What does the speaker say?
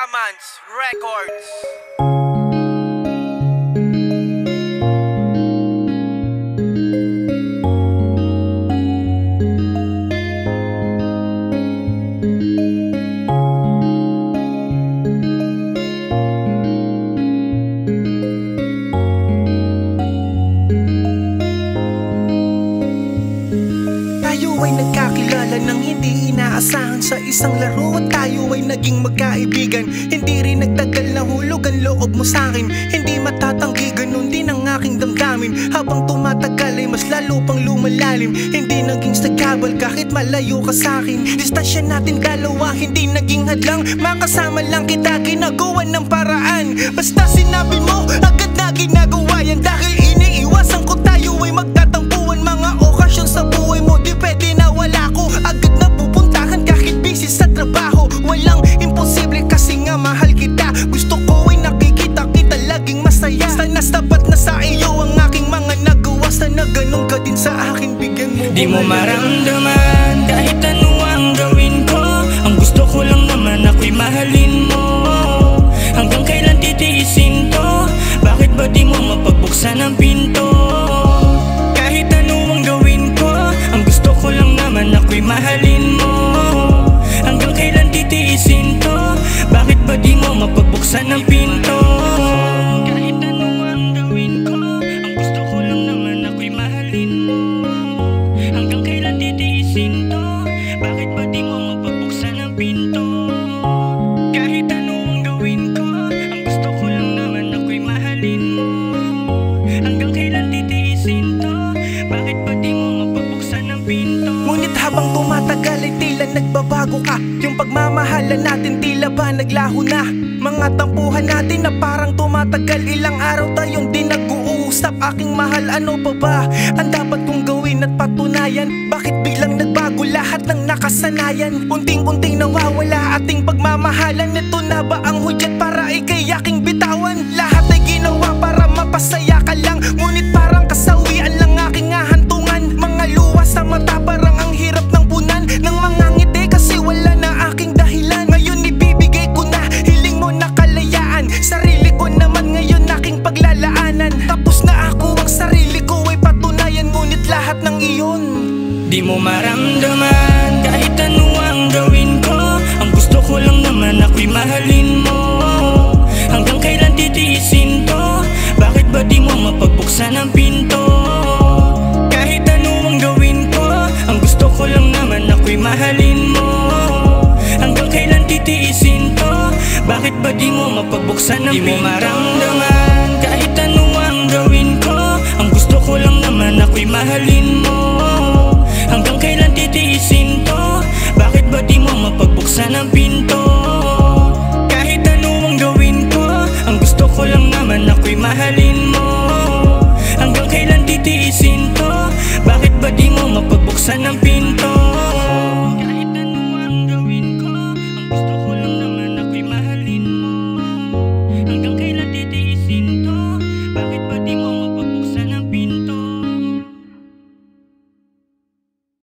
Diamonds Records. Tayo ay nagkakilala nang hindi inaasahan sa isang laro at tayo ay naging magkaibigan. Hindi rin nagtagal na hulog ang loob mo sa'kin. Hindi matatanggi, ganun din ang aking damdamin. Habang tumatagal ay mas lalo pang lumalalim. Hindi naging sagabal kahit malayo ka sa'kin. Distansya natin dalawa hindi naging hadlang. Makasama lang kita, ginagawa ng paraan. Basta sinabi mo, agad na ginagawa yan. Dahil iniiwasan ko tayo ay magtatampuan. Mga okasyon sa buhay mo, di pwede na wala ko. Agad na pupuntahan kahit busy sa trabaho. Walang imposible kasi nga mahal kita. Gusto ko ay nakikita kita laging masaya. Sana sapat na sa iyo ang aking mga nagawa. Sana ganun ka din sa akin, bigyan mo. Di mo maramdaman kahit ano ang gawin ko. Ang gusto ko lang naman ako'y mahalin mo. Hanggang kailan titiisin to? Bakit ba di mo mapagbuksan ang pinto? Kahit ano ang gawin ko, ang gusto ko lang naman ako'y mahalin mo. Hanggang kailan titiisin to? Bakit ba di mo mapagbuksan ang pinto? Kahit ano ang gawin ko, ang gusto ko lang naman ako'y mahalin mo. Hanggang kailan titiisin to? Bakit ba di mo mapagbuksan ang pinto? Kahit ano ang gawin ko, ang gusto ko lang naman ako'y mahalin mo. Hanggang kailan titiisin to? Bakit ba di mo mapagbuksan ang pinto? Ngunit habang tumatagal ay tila nagbabago ka. Yung pagmamahalan natin tila ba naglaho na. Mga tampuhan natin na parang tumatagal. Ilang araw tayong di nag-uusap. Aking mahal, ano pa ba ang dapat kong gawin at patunayan? Bakit biglang nagbago lahat ng nakasanayan? Unting-unting nawawala ating pagmamahalan. Ito na ba ang hudyat para ikay aking bitawan? Lahat ay ginawa para mapasaya ka lang. Ngunit parang kasawian lang aking hahantungan. Mga luha sa mata parang ang hirap ng punan ng mga ngiti kasi wala na aking dahilan. Ngayon ibibigay ko na hiling mo na kalayaan. Sarili ko naman ngayon aking paglalaanan. Tapos na ako ang sarili ko ay patunayan. Ngunit lahat ng iyon di mo maramdaman kahit ano ang gawin ko. Ang gusto ko lang naman ako'y mahalin mo. Hanggang kailan titiisin to? Bakit ba di mo mapagbuksan ang pinto? Kahit ano ang gawin ko, ang gusto ko lang naman ako'y mahalin mo. Hanggang kailan titiisin to? Bakit ba di mo mapagbuksan ang pinto? Di mo maramdaman kahit ano ang gawin ko. Ang gusto ko lang naman ako'y mahalin mo. Hanggang kailan titiisin to? Bakit ba di mo mapagbuksan ang pinto? Kahit ano ang gawin ko, ang gusto ko lang naman ako'y mahalin mo. Hanggang kailan titiisin to? Bakit ba di mo mapagbuksan ang pinto?